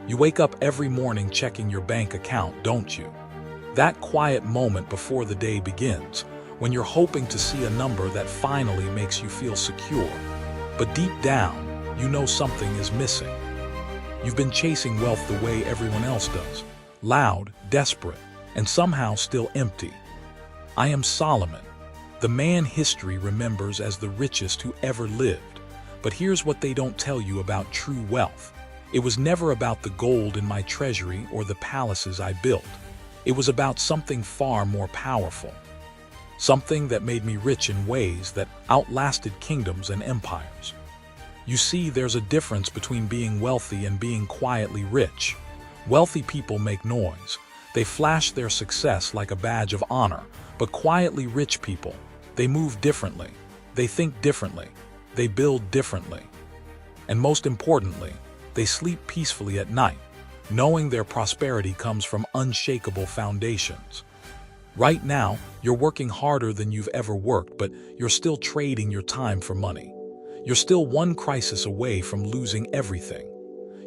You wake up every morning checking your bank account, don't you? That quiet moment before the day begins, when you're hoping to see a number that finally makes you feel secure. But deep down, you know something is missing. You've been chasing wealth the way everyone else does, loud, desperate, and somehow still empty. I am Solomon, the man history remembers as the richest who ever lived. But here's what they don't tell you about true wealth. It was never about the gold in my treasury or the palaces I built. It was about something far more powerful. Something that made me rich in ways that outlasted kingdoms and empires. You see, there's a difference between being wealthy and being quietly rich. Wealthy people make noise. They flash their success like a badge of honor. But quietly rich people, they move differently. They think differently. They build differently. And most importantly, they sleep peacefully at night, knowing their prosperity comes from unshakable foundations. Right now, you're working harder than you've ever worked, but you're still trading your time for money. You're still one crisis away from losing everything.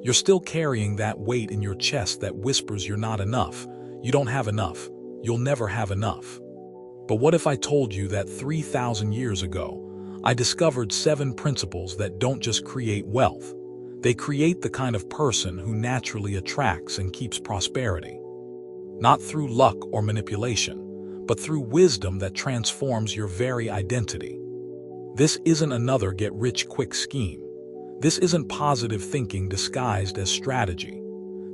You're still carrying that weight in your chest that whispers you're not enough. You don't have enough. You'll never have enough. But what if I told you that 3,000 years ago, I discovered 7 principles that don't just create wealth. They create the kind of person who naturally attracts and keeps prosperity. Not through luck or manipulation, but through wisdom that transforms your very identity. This isn't another get-rich-quick scheme. This isn't positive thinking disguised as strategy.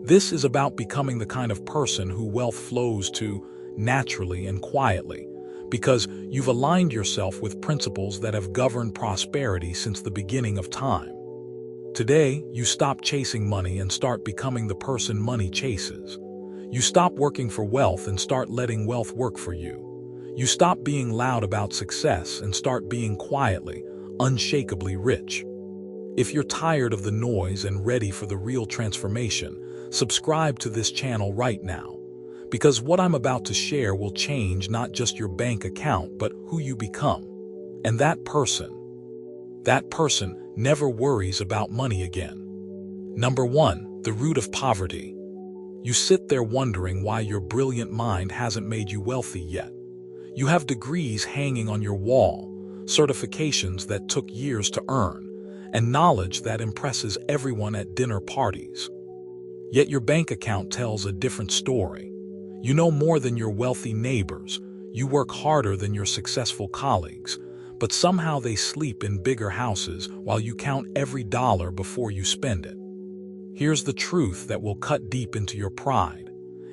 This is about becoming the kind of person who wealth flows to naturally and quietly, because you've aligned yourself with principles that have governed prosperity since the beginning of time. Today, you stop chasing money and start becoming the person money chases. You stop working for wealth and start letting wealth work for you. You stop being loud about success and start being quietly, unshakably rich. If you're tired of the noise and ready for the real transformation, subscribe to this channel right now. Because what I'm about to share will change not just your bank account, but who you become. And that person never worries about money again. Number 1, the root of poverty. You sit there wondering why your brilliant mind hasn't made you wealthy yet. You have degrees hanging on your wall, certifications that took years to earn, and knowledge that impresses everyone at dinner parties. Yet your bank account tells a different story. You know more than your wealthy neighbors. You work harder than your successful colleagues. But somehow they sleep in bigger houses while you count every dollar before you spend it. Here's the truth that will cut deep into your pride.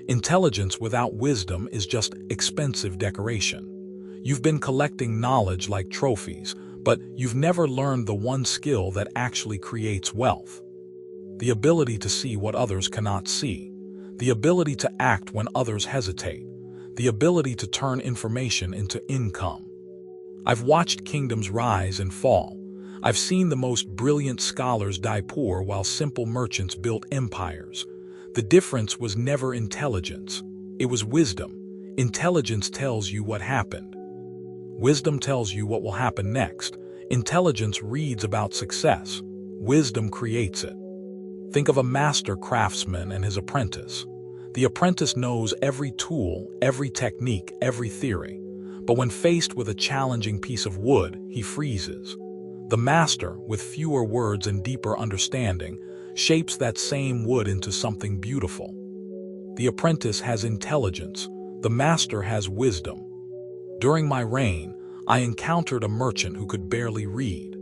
Intelligence without wisdom is just expensive decoration. You've been collecting knowledge like trophies, but you've never learned the one skill that actually creates wealth. The ability to see what others cannot see. The ability to act when others hesitate. The ability to turn information into income. I've watched kingdoms rise and fall. I've seen the most brilliant scholars die poor while simple merchants built empires. The difference was never intelligence. It was wisdom. Intelligence tells you what happened. Wisdom tells you what will happen next. Intelligence reads about success. Wisdom creates it. Think of a master craftsman and his apprentice. The apprentice knows every tool, every technique, every theory. But when faced with a challenging piece of wood, he freezes. The master, with fewer words and deeper understanding, shapes that same wood into something beautiful. The apprentice has intelligence. The master has wisdom. During my reign, I encountered a merchant who could barely read.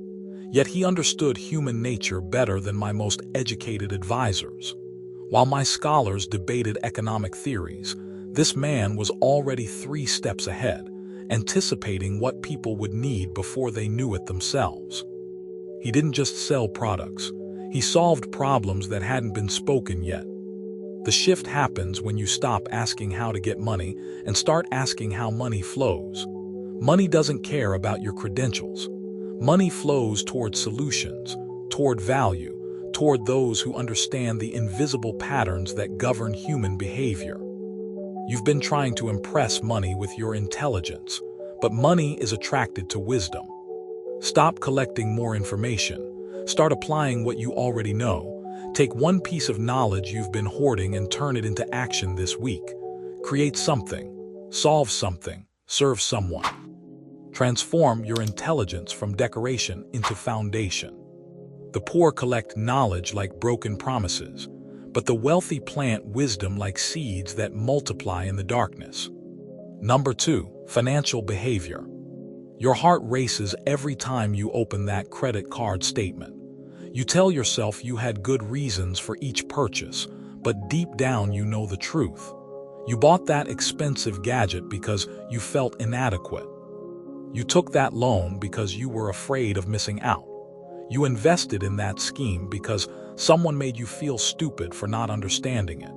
Yet he understood human nature better than my most educated advisors. While my scholars debated economic theories, this man was already 3 steps ahead, anticipating what people would need before they knew it themselves. He didn't just sell products. He solved problems that hadn't been spoken yet. The shift happens when you stop asking how to get money and start asking how money flows. Money doesn't care about your credentials. Money flows toward solutions, toward value, toward those who understand the invisible patterns that govern human behavior. You've been trying to impress money with your intelligence, but money is attracted to wisdom. Stop collecting more information. Start applying what you already know, Take one piece of knowledge you've been hoarding and turn it into action this week. Create something, solve something, serve someone. Transform your intelligence from decoration into foundation. The poor collect knowledge like broken promises, but the wealthy plant wisdom like seeds that multiply in the darkness. Number 2, financial behavior. Your heart races every time you open that credit card statement. You tell yourself you had good reasons for each purchase, but deep down you know the truth. You bought that expensive gadget because you felt inadequate. You took that loan because you were afraid of missing out. You invested in that scheme because someone made you feel stupid for not understanding it.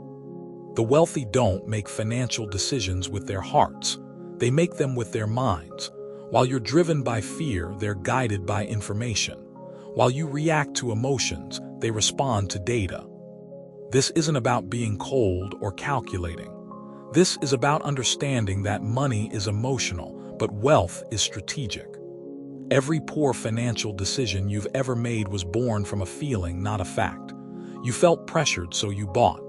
The wealthy don't make financial decisions with their hearts. They make them with their minds. While you're driven by fear, they're guided by information. While you react to emotions, they respond to data. This isn't about being cold or calculating. This is about understanding that money is emotional, but wealth is strategic. Every poor financial decision you've ever made was born from a feeling, not a fact. You felt pressured, so you bought.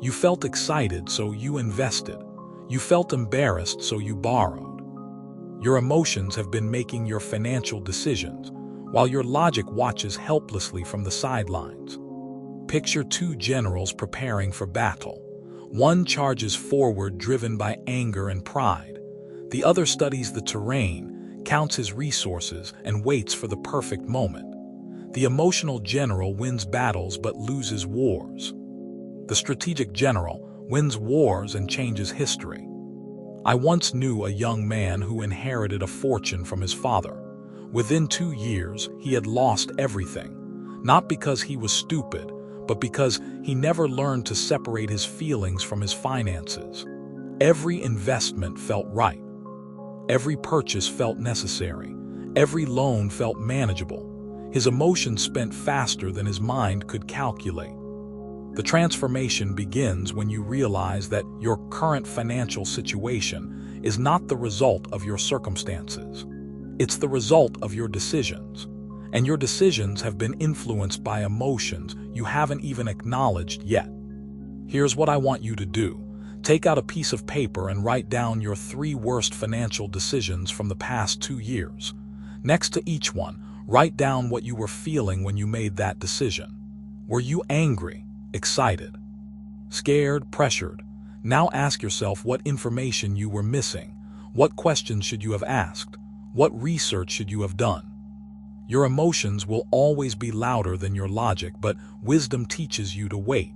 You felt excited, so you invested. You felt embarrassed, so you borrowed. Your emotions have been making your financial decisions, while your logic watches helplessly from the sidelines. Picture two generals preparing for battle. One charges forward driven by anger and pride. The other studies the terrain, counts his resources, and waits for the perfect moment. The emotional general wins battles but loses wars. The strategic general wins wars and changes history. I once knew a young man who inherited a fortune from his father. Within 2 years, he had lost everything, not because he was stupid, but because he never learned to separate his feelings from his finances. Every investment felt right. Every purchase felt necessary. Every loan felt manageable. His emotions spent faster than his mind could calculate. The transformation begins when you realize that your current financial situation is not the result of your circumstances. It's the result of your decisions. And your decisions have been influenced by emotions you haven't even acknowledged yet. Here's what I want you to do. Take out a piece of paper and write down your 3 worst financial decisions from the past 2 years. Next to each one, write down what you were feeling when you made that decision. Were you angry, excited, scared, pressured? Now ask yourself what information you were missing. What questions should you have asked? What research should you have done? Your emotions will always be louder than your logic, but wisdom teaches you to wait,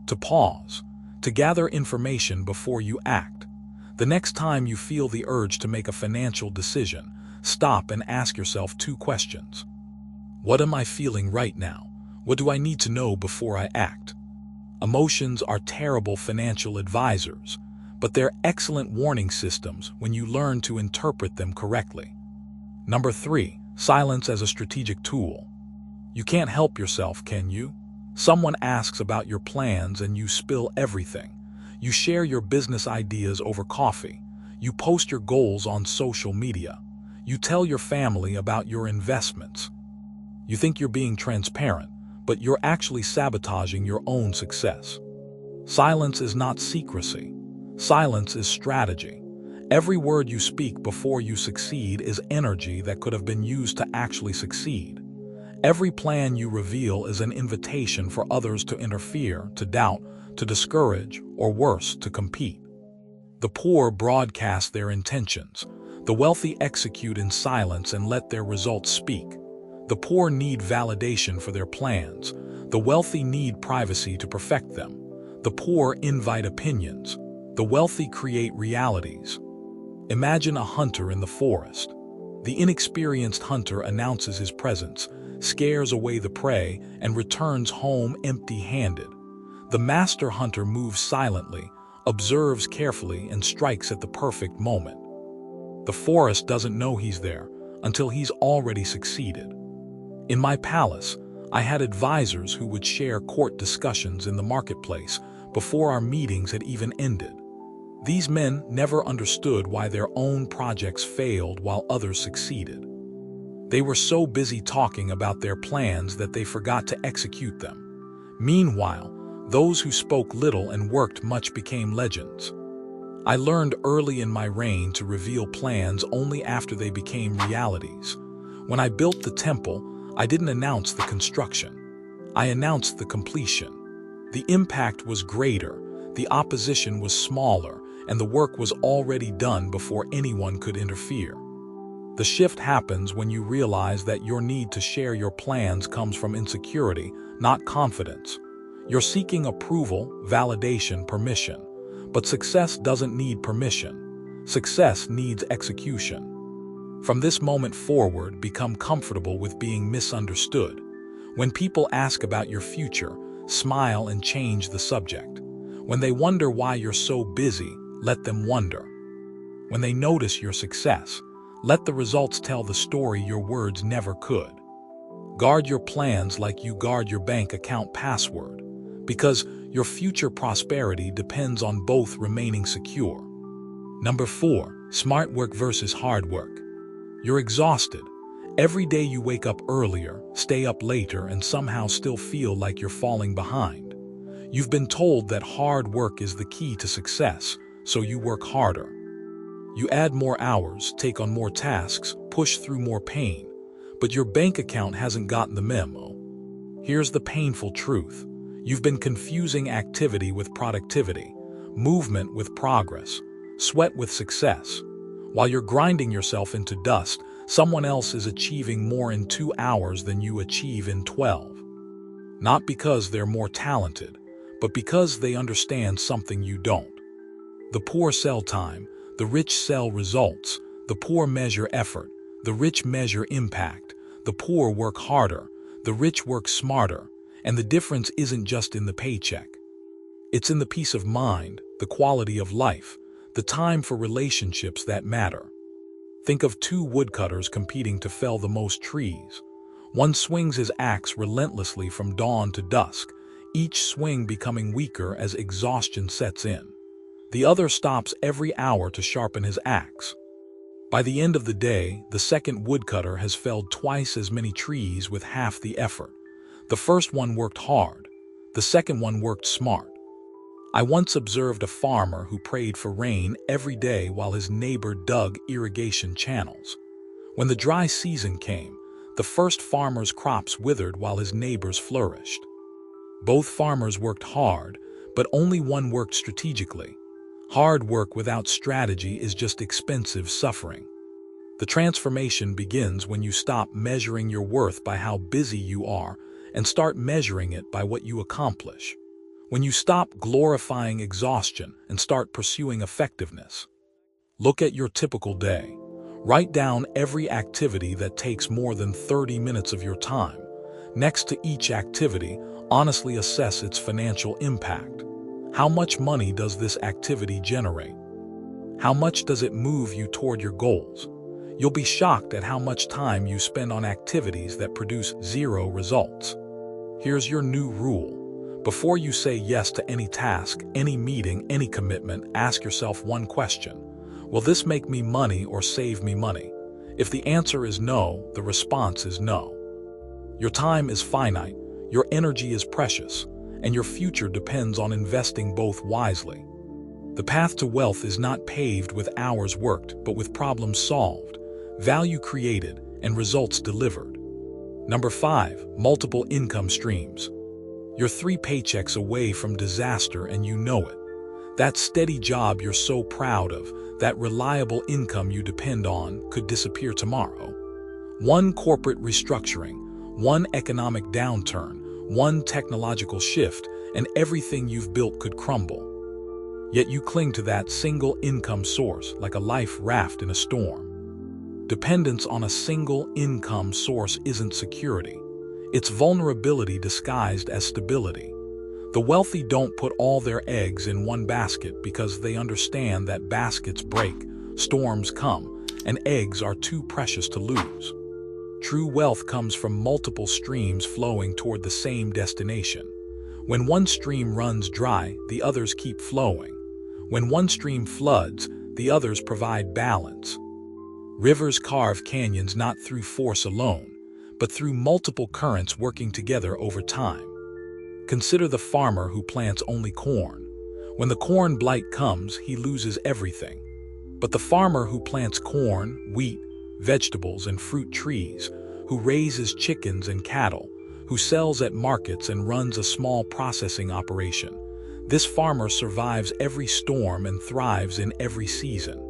to pause, to gather information before you act. The next time you feel the urge to make a financial decision, stop and ask yourself 2 questions. What am I feeling right now? What do I need to know before I act? Emotions are terrible financial advisors, but they're excellent warning systems when you learn to interpret them correctly. Number 3, silence as a strategic tool. You can't help yourself, can you? Someone asks about your plans and you spill everything. You share your business ideas over coffee. You post your goals on social media. You tell your family about your investments. You think you're being transparent, but you're actually sabotaging your own success. Silence is not secrecy. Silence is strategy. Every word you speak before you succeed is energy that could have been used to actually succeed. Every plan you reveal is an invitation for others to interfere, to doubt, to discourage, or worse, to compete. The poor broadcast their intentions. The wealthy execute in silence and let their results speak. The poor need validation for their plans. The wealthy need privacy to perfect them. The poor invite opinions. The wealthy create realities. Imagine a hunter in the forest. The inexperienced hunter announces his presence, scares away the prey, and returns home empty-handed. The master hunter moves silently, observes carefully, and strikes at the perfect moment. The forest doesn't know he's there until he's already succeeded. In my palace, I had advisors who would share court discussions in the marketplace before our meetings had even ended. These men never understood why their own projects failed while others succeeded. They were so busy talking about their plans that they forgot to execute them. Meanwhile, those who spoke little and worked much became legends. I learned early in my reign to reveal plans only after they became realities. When I built the temple, I didn't announce the construction. I announced the completion. The impact was greater, the opposition was smaller, and the work was already done before anyone could interfere. The shift happens when you realize that your need to share your plans comes from insecurity, not confidence. You're seeking approval, validation, permission. But success doesn't need permission. Success needs execution. From this moment forward, become comfortable with being misunderstood. When people ask about your future, smile and change the subject. When they wonder why you're so busy, let them wonder. When they notice your success, let the results tell the story your words never could. Guard your plans like you guard your bank account password, because your future prosperity depends on both remaining secure. Number 4, smart work versus hard work. You're exhausted. Every day you wake up earlier, stay up later, and somehow still feel like you're falling behind. You've been told that hard work is the key to success, so you work harder. You add more hours, take on more tasks, push through more pain, but your bank account hasn't gotten the memo. Here's the painful truth. You've been confusing activity with productivity, movement with progress, sweat with success. While you're grinding yourself into dust, someone else is achieving more in 2 hours than you achieve in 12. Not because they're more talented, but because they understand something you don't. The poor sell time, the rich sell results. The poor measure effort, the rich measure impact. The poor work harder, the rich work smarter. And the difference isn't just in the paycheck. It's in the peace of mind, the quality of life, the time for relationships that matter. Think of 2 woodcutters competing to fell the most trees. One swings his axe relentlessly from dawn to dusk, each swing becoming weaker as exhaustion sets in. The other stops every hour to sharpen his axe. By the end of the day, the second woodcutter has felled twice as many trees with half the effort. The first one worked hard. The second one worked smart. I once observed a farmer who prayed for rain every day while his neighbor dug irrigation channels. When the dry season came, the first farmer's crops withered while his neighbor's flourished. Both farmers worked hard, but only one worked strategically. Hard work without strategy is just expensive suffering. The transformation begins when you stop measuring your worth by how busy you are and start measuring it by what you accomplish. When you stop glorifying exhaustion and start pursuing effectiveness. Look at your typical day. Write down every activity that takes more than 30 minutes of your time. Next to each activity, honestly assess its financial impact. How much money does this activity generate? How much does it move you toward your goals? You'll be shocked at how much time you spend on activities that produce 0 results. Here's your new rule. Before you say yes to any task, any meeting, any commitment, ask yourself one question. Will this make me money or save me money? If the answer is no, the response is no. Your time is finite, your energy is precious, and your future depends on investing both wisely. The path to wealth is not paved with hours worked, but with problems solved, value created, and results delivered. Number 5, multiple income streams. You're 3 paychecks away from disaster and you know it. That steady job you're so proud of, that reliable income you depend on, could disappear tomorrow. One corporate restructuring, one economic downturn, one technological shift, and everything you've built could crumble. Yet you cling to that single income source like a life raft in a storm. Dependence on a single income source isn't security. It's vulnerability disguised as stability. The wealthy don't put all their eggs in one basket because they understand that baskets break, storms come, and eggs are too precious to lose. True wealth comes from multiple streams flowing toward the same destination. When one stream runs dry, the others keep flowing. When one stream floods, the others provide balance. Rivers carve canyons not through force alone, but through multiple currents working together over time. Consider the farmer who plants only corn. When the corn blight comes, he loses everything. But the farmer who plants corn, wheat, vegetables, and fruit trees, who raises chickens and cattle, who sells at markets and runs a small processing operation, this farmer survives every storm and thrives in every season.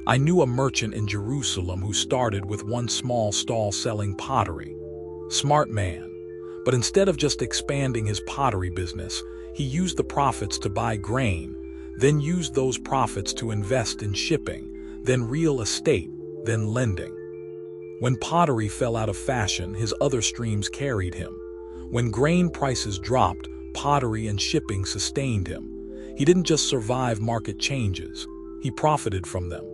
I knew a merchant in Jerusalem who started with one small stall selling pottery. Smart man. But instead of just expanding his pottery business, he used the profits to buy grain, then used those profits to invest in shipping, then real estate, then lending. When pottery fell out of fashion, his other streams carried him. When grain prices dropped, pottery and shipping sustained him. He didn't just survive market changes, he profited from them.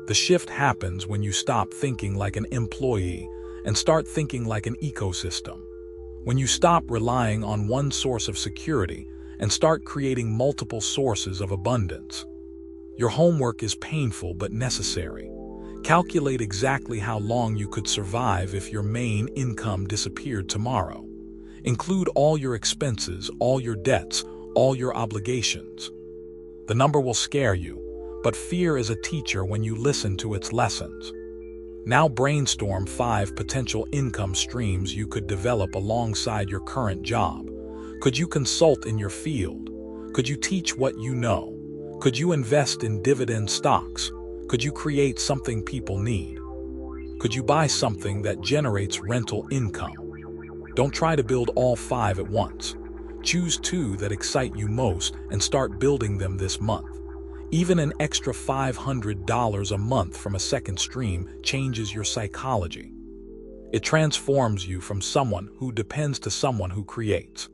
The shift happens when you stop thinking like an employee and start thinking like an ecosystem. When you stop relying on one source of security and start creating multiple sources of abundance. Your homework is painful but necessary. Calculate exactly how long you could survive if your main income disappeared tomorrow. Include all your expenses, all your debts, all your obligations. The number will scare you, but fear is a teacher when you listen to its lessons. Now brainstorm 5 potential income streams you could develop alongside your current job. Could you consult in your field? Could you teach what you know? Could you invest in dividend stocks? Could you create something people need? Could you buy something that generates rental income? Don't try to build all 5 at once. Choose 2 that excite you most and start building them this month. Even an extra $500 a month from a second stream changes your psychology. It transforms you from someone who depends to someone who creates.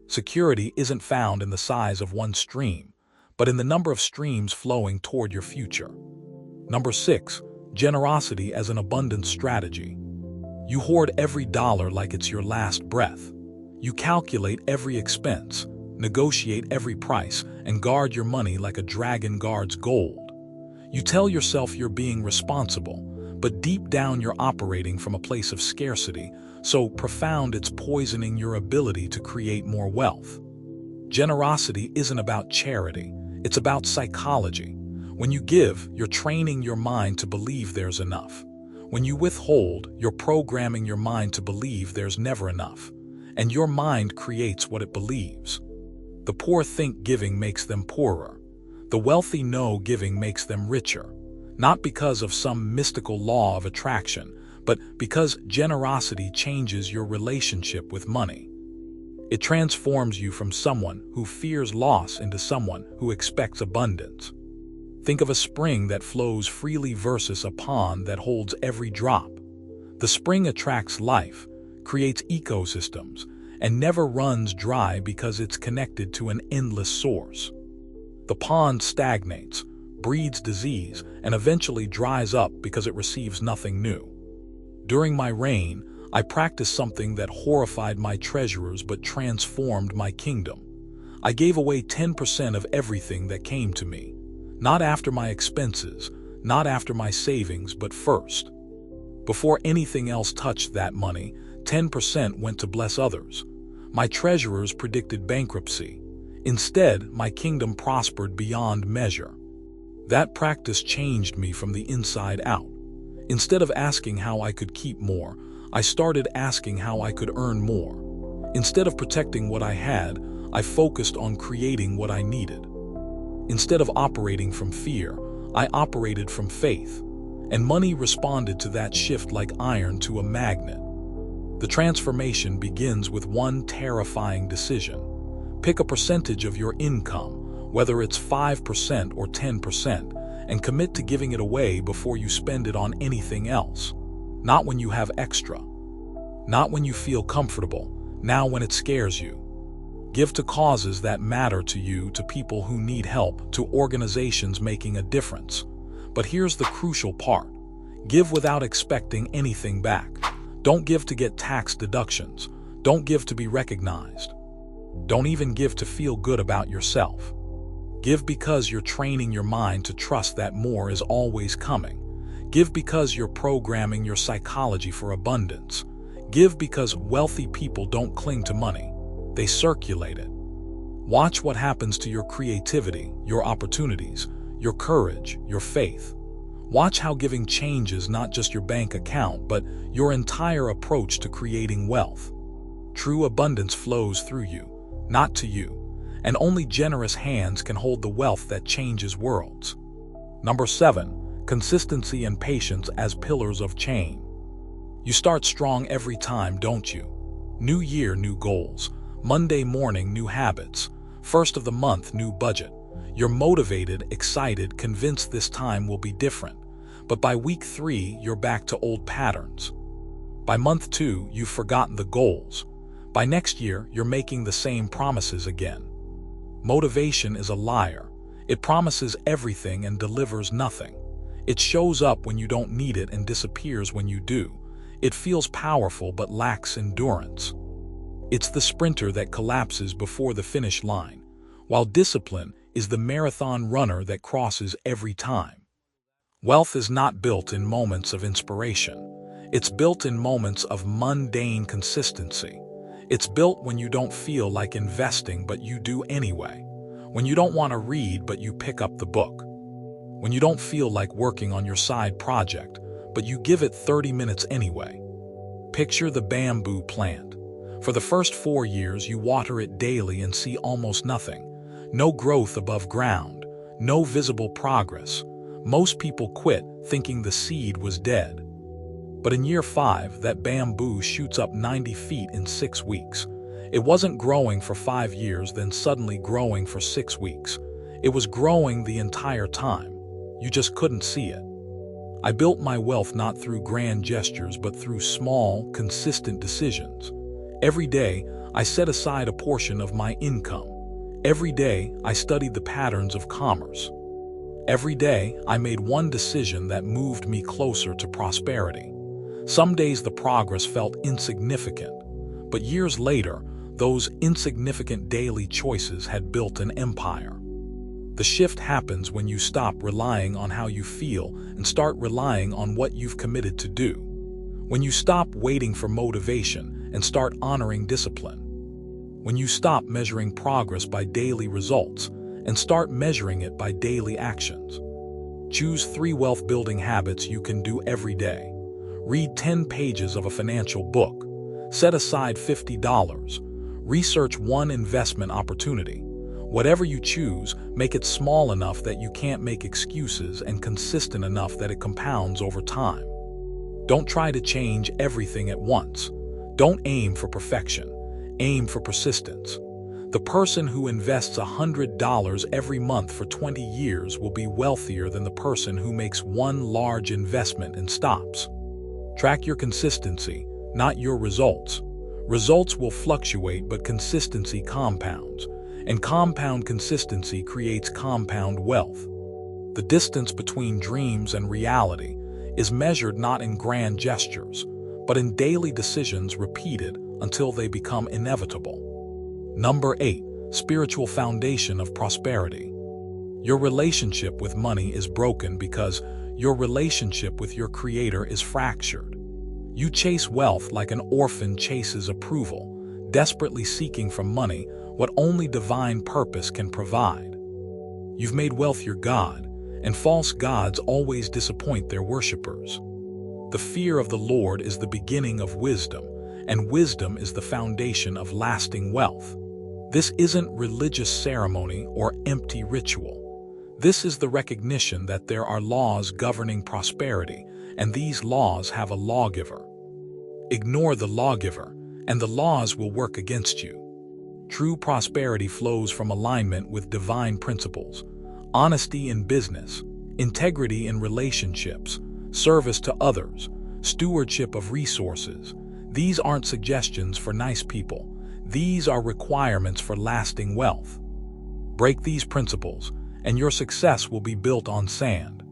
Security isn't found in the size of one stream, but in the number of streams flowing toward your future. Number 6, generosity as an abundance strategy. You hoard every dollar like it's your last breath. You calculate every expense, negotiate every price, and guard your money like a dragon guards gold. You tell yourself you're being responsible, but deep down you're operating from a place of scarcity, so profound it's poisoning your ability to create more wealth. Generosity isn't about charity, it's about psychology. When you give, you're training your mind to believe there's enough. When you withhold, you're programming your mind to believe there's never enough. And your mind creates what it believes. The poor think giving makes them poorer. The wealthy know giving makes them richer. Not because of some mystical law of attraction, but because generosity changes your relationship with money. It transforms you from someone who fears loss into someone who expects abundance. Think of a spring that flows freely versus a pond that holds every drop. The spring attracts life, creates ecosystems, and never runs dry because it's connected to an endless source. The pond stagnates, breeds disease, and eventually dries up because it receives nothing new. During my reign, I practiced something that horrified my treasurers but transformed my kingdom. I gave away 10% of everything that came to me. Not after my expenses, not after my savings, but first. Before anything else touched that money, 10% went to bless others. My treasurers predicted bankruptcy. Instead, my kingdom prospered beyond measure. That practice changed me from the inside out. Instead of asking how I could keep more, I started asking how I could earn more. Instead of protecting what I had, I focused on creating what I needed. Instead of operating from fear, I operated from faith. And money responded to that shift like iron to a magnet. The transformation begins with one terrifying decision. Pick a percentage of your income, whether it's 5% or 10%, and commit to giving it away before you spend it on anything else. Not when you have extra. Not when you feel comfortable, now when it scares you. Give to causes that matter to you, to people who need help, to organizations making a difference. But here's the crucial part. Give without expecting anything back. Don't give to get tax deductions. Don't give to be recognized. Don't even give to feel good about yourself. Give because you're training your mind to trust that more is always coming. Give because you're programming your psychology for abundance. Give because wealthy people don't cling to money. they circulate it. Watch what happens to your creativity, your opportunities, your courage, your faith. Watch how giving changes not just your bank account, but your entire approach to creating wealth. True abundance flows through you, not to you, and only generous hands can hold the wealth that changes worlds. Number 7, consistency and patience as pillars of change. You start strong every time, don't you? New year, new goals. Monday morning, new habits. First of the month, new budget. You're motivated, excited, convinced this time will be different. But by week 3, you're back to old patterns. By month 2, you've forgotten the goals. By next year, you're making the same promises again. Motivation is a liar. It promises everything and delivers nothing. It shows up when you don't need it and disappears when you do. It feels powerful but lacks endurance. It's the sprinter that collapses before the finish line, while discipline is the marathon runner that crosses every time. Wealth is not built in moments of inspiration. It's built in moments of mundane consistency. It's built when you don't feel like investing but you do anyway. When you don't want to read but you pick up the book. When you don't feel like working on your side project but you give it 30 minutes anyway. Picture the bamboo plant. For the first 4 years, you water it daily and see almost nothing. No growth above ground, no visible progress. Most people quit thinking the seed was dead. But in year 5, that bamboo shoots up 90 feet in 6 weeks. It wasn't growing for 5 years, then suddenly growing for 6 weeks. It was growing the entire time. You just couldn't see it. I built my wealth not through grand gestures, but through small, consistent decisions. Every day, I set aside a portion of my income. Every day, I studied the patterns of commerce. Every day, I made one decision that moved me closer to prosperity. Some days the progress felt insignificant, but years later, those insignificant daily choices had built an empire. The shift happens when you stop relying on how you feel and start relying on what you've committed to do. When you stop waiting for motivation and start honoring discipline. When you stop measuring progress by daily results and start measuring it by daily actions. Choose 3 wealth-building habits you can do every day. Read 10 pages of a financial book. Set aside $50. Research one investment opportunity. Whatever you choose, make it small enough that you can't make excuses and consistent enough that it compounds over time. Don't try to change everything at once. Don't aim for perfection. Aim for persistence. The person who invests $100 every month for 20 years will be wealthier than the person who makes one large investment and stops. Track your consistency, not your results. Results will fluctuate, but consistency compounds. And compound consistency creates compound wealth. The distance between dreams and reality is measured not in grand gestures, but in daily decisions repeated until they become inevitable. Number 8, spiritual foundation of prosperity. Your relationship with money is broken because your relationship with your Creator is fractured. You chase wealth like an orphan chases approval, desperately seeking from money what only divine purpose can provide. You've made wealth your god, and false gods always disappoint their worshippers. The fear of the Lord is the beginning of wisdom, and wisdom is the foundation of lasting wealth. This isn't religious ceremony or empty ritual. This is the recognition that there are laws governing prosperity, and these laws have a lawgiver. Ignore the lawgiver, and the laws will work against you. True prosperity flows from alignment with divine principles, honesty in business, integrity in relationships, service to others, stewardship of resources. These aren't suggestions for nice people. These are requirements for lasting wealth. Break these principles, and your success will be built on sand.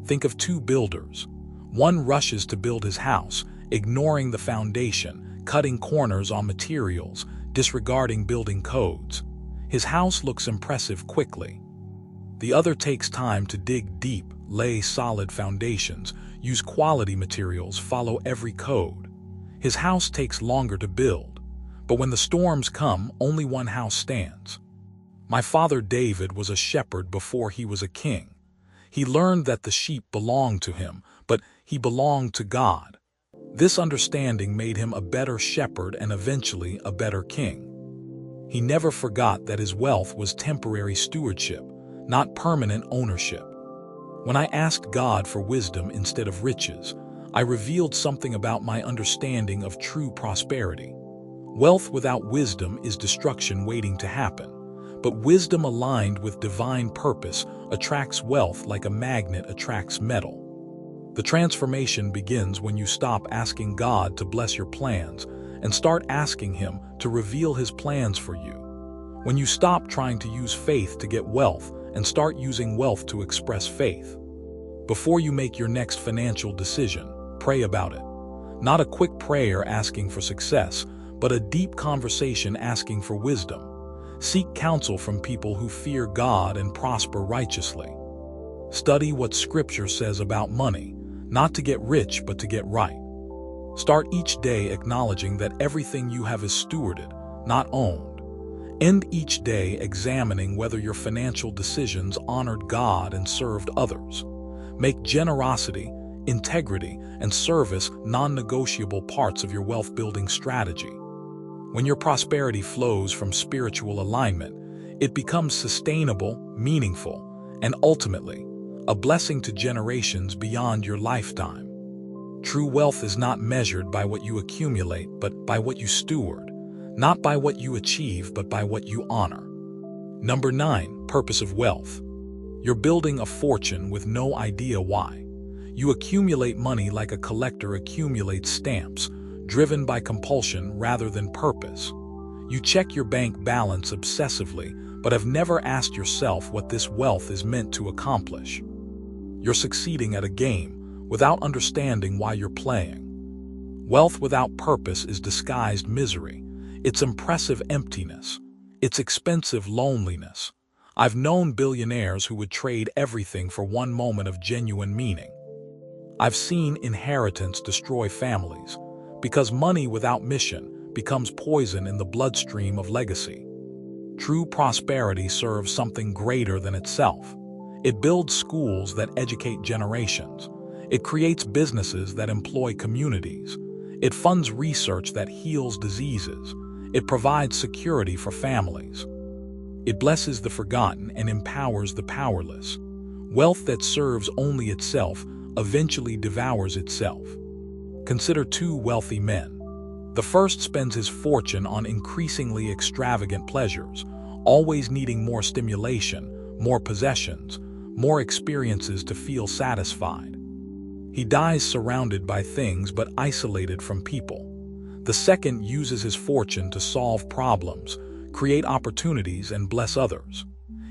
Think of 2 builders. One rushes to build his house, ignoring the foundation, cutting corners on materials, disregarding building codes. His house looks impressive quickly. The other takes time to dig deep, lay solid foundations, use quality materials, follow every code. His house takes longer to build, But when the storms come, only one house stands. My father David was a shepherd before he was a king. He learned that the sheep belonged to him, but he belonged to God. This understanding made him a better shepherd and eventually a better king. He never forgot that his wealth was temporary stewardship, not permanent ownership. When I asked God for wisdom instead of riches, I revealed something about my understanding of true prosperity. Wealth without wisdom is destruction waiting to happen, but wisdom aligned with divine purpose attracts wealth like a magnet attracts metal. The transformation begins when you stop asking God to bless your plans and start asking Him to reveal His plans for you. When you stop trying to use faith to get wealth and start using wealth to express faith. Before you make your next financial decision, pray about it. Not a quick prayer asking for success, but a deep conversation asking for wisdom. Seek counsel from people who fear God and prosper righteously. Study what Scripture says about money, not to get rich but to get right. Start each day acknowledging that everything you have is stewarded, not owned. End each day examining whether your financial decisions honored God and served others. Make generosity, integrity, and service non-negotiable parts of your wealth-building strategy. When your prosperity flows from spiritual alignment, it becomes sustainable, meaningful, and ultimately, a blessing to generations beyond your lifetime. True wealth is not measured by what you accumulate, but by what you steward. Not by what you achieve, but by what you honor. Number 9, purpose of wealth. You're building a fortune with no idea why. You accumulate money like a collector accumulates stamps, driven by compulsion rather than purpose. You check your bank balance obsessively, but have never asked yourself what this wealth is meant to accomplish. You're succeeding at a game without understanding why you're playing. Wealth without purpose is disguised misery. It's impressive emptiness. It's expensive loneliness. I've known billionaires who would trade everything for one moment of genuine meaning. I've seen inheritance destroy families, because money without mission becomes poison in the bloodstream of legacy. True prosperity serves something greater than itself. It builds schools that educate generations. It creates businesses that employ communities. It funds research that heals diseases. It provides security for families. It blesses the forgotten and empowers the powerless. Wealth that serves only itself eventually devours itself. Consider 2 wealthy men. The first spends his fortune on increasingly extravagant pleasures, always needing more stimulation, more possessions, more experiences to feel satisfied. He dies surrounded by things but isolated from people. The second uses his fortune to solve problems, create opportunities, and bless others.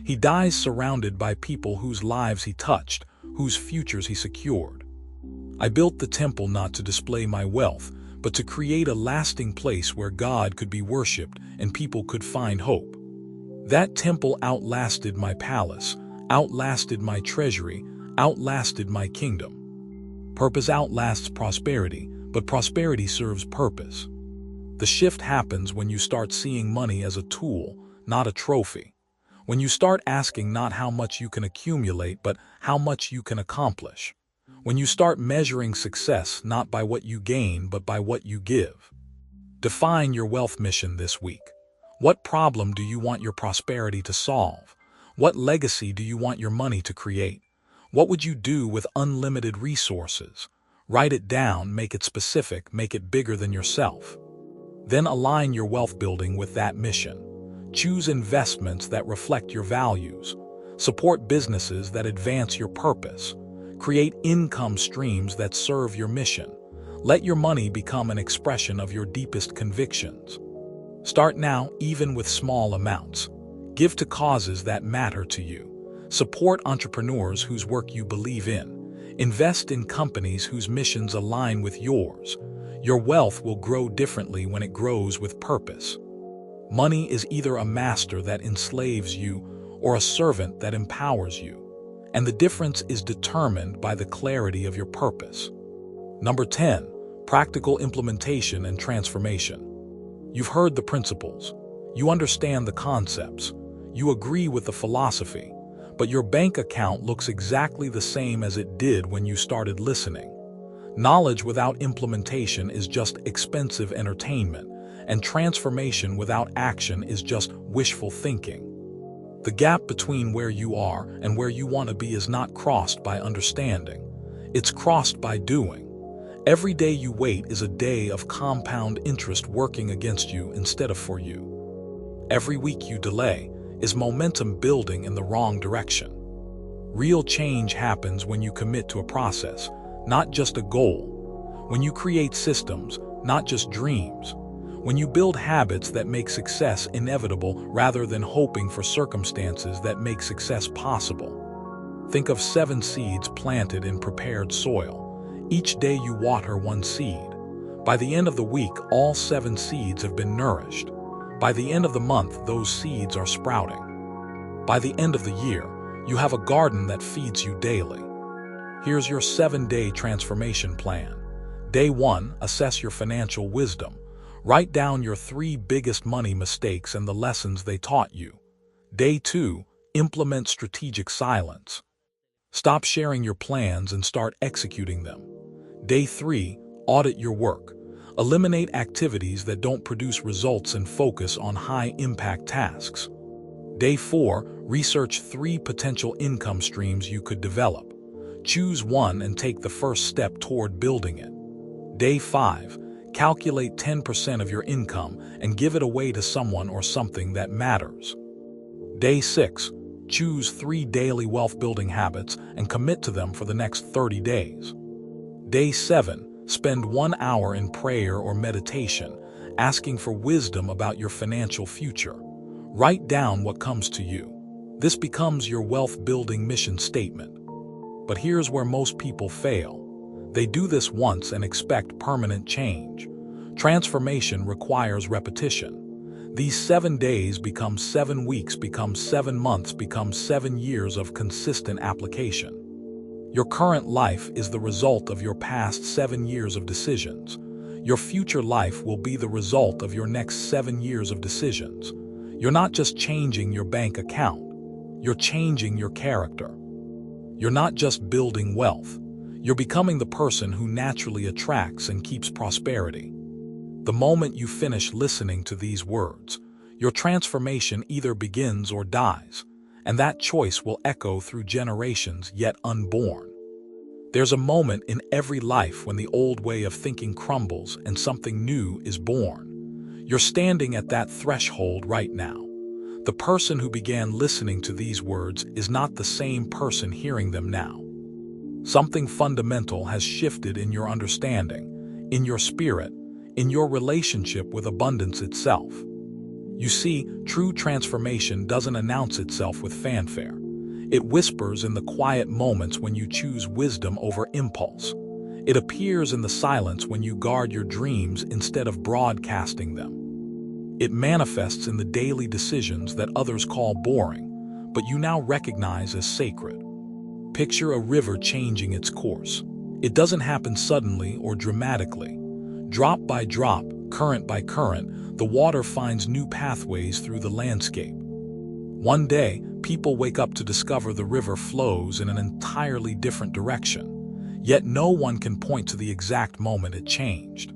He dies surrounded by people whose lives he touched, whose futures he secured. I built the temple not to display my wealth, but to create a lasting place where God could be worshipped and people could find hope. That temple outlasted my palace, outlasted my treasury, outlasted my kingdom. Purpose outlasts prosperity, but prosperity serves purpose. The shift happens when you start seeing money as a tool, not a trophy. When you start asking not how much you can accumulate, but how much you can accomplish. When you start measuring success not by what you gain, but by what you give. Define your wealth mission this week. What problem do you want your prosperity to solve? What legacy do you want your money to create? What would you do with unlimited resources? Write it down, make it specific, make it bigger than yourself. Then align your wealth building with that mission. Choose investments that reflect your values. Support businesses that advance your purpose. Create income streams that serve your mission. Let your money become an expression of your deepest convictions. Start now, even with small amounts. Give to causes that matter to you. Support entrepreneurs whose work you believe in. Invest in companies whose missions align with yours. Your wealth will grow differently when it grows with purpose. Money is either a master that enslaves you or a servant that empowers you. And the difference is determined by the clarity of your purpose. Number 10, practical implementation and transformation. You've heard the principles. You understand the concepts. You agree with the philosophy. But your bank account looks exactly the same as it did when you started listening. Knowledge without implementation is just expensive entertainment, and transformation without action is just wishful thinking. The gap between where you are and where you want to be is not crossed by understanding. It's crossed by doing. Every day you wait is a day of compound interest working against you instead of for you. Every week you delay is momentum building in the wrong direction. Real change happens when you commit to a process, not just a goal. When you create systems, not just dreams. When you build habits that make success inevitable rather than hoping for circumstances that make success possible. Think of 7 seeds planted in prepared soil. Each day you water one seed. By the end of the week, all 7 seeds have been nourished. By the end of the month, those seeds are sprouting. By the end of the year, you have a garden that feeds you daily. Here's your 7-day transformation plan. Day 1, assess your financial wisdom. Write down your 3 biggest money mistakes and the lessons they taught you. Day 2, implement strategic silence. Stop sharing your plans and start executing them. Day 3, audit your work. Eliminate activities that don't produce results and focus on high-impact tasks. Day 4, research 3 potential income streams you could develop. Choose one and take the first step toward building it. Day 5, calculate 10% of your income and give it away to someone or something that matters. Day 6, choose 3 daily wealth-building habits and commit to them for the next 30 days. Day 7, spend 1 hour in prayer or meditation, asking for wisdom about your financial future. Write down what comes to you. This becomes your wealth-building mission statement. But here's where most people fail. They do this once and expect permanent change. Transformation requires repetition. These 7 days become 7 weeks, become 7 months, become 7 years of consistent application. Your current life is the result of your past 7 years of decisions. Your future life will be the result of your next 7 years of decisions. You're not just changing your bank account. You're changing your character. You're not just building wealth. You're becoming the person who naturally attracts and keeps prosperity. The moment you finish listening to these words, your transformation either begins or dies, and that choice will echo through generations yet unborn. There's a moment in every life when the old way of thinking crumbles and something new is born. You're standing at that threshold right now. The person who began listening to these words is not the same person hearing them now. Something fundamental has shifted in your understanding, in your spirit, in your relationship with abundance itself. You see, true transformation doesn't announce itself with fanfare. It whispers in the quiet moments when you choose wisdom over impulse. It appears in the silence when you guard your dreams instead of broadcasting them. It manifests in the daily decisions that others call boring, but you now recognize as sacred. Picture a river changing its course. It doesn't happen suddenly or dramatically. Drop by drop, current by current, the water finds new pathways through the landscape. One day, people wake up to discover the river flows in an entirely different direction, yet no one can point to the exact moment it changed.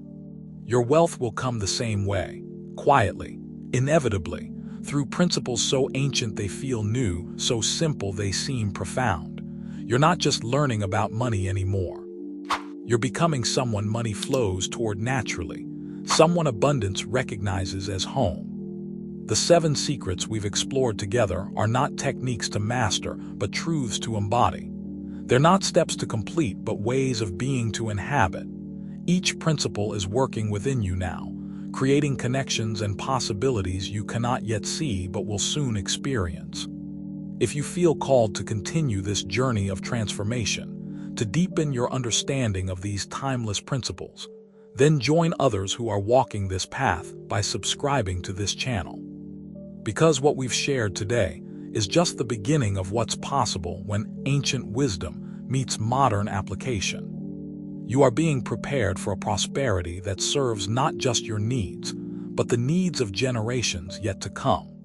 Your wealth will come the same way, quietly, inevitably, through principles so ancient they feel new, so simple they seem profound. You're not just learning about money anymore. You're becoming someone money flows toward naturally, someone abundance recognizes as home. The 7 secrets we've explored together are not techniques to master, but truths to embody. They're not steps to complete, but ways of being to inhabit. Each principle is working within you now, creating connections and possibilities you cannot yet see but will soon experience. If you feel called to continue this journey of transformation, to deepen your understanding of these timeless principles, then join others who are walking this path by subscribing to this channel. Because what we've shared today is just the beginning of what's possible when ancient wisdom meets modern application. You are being prepared for a prosperity that serves not just your needs, but the needs of generations yet to come.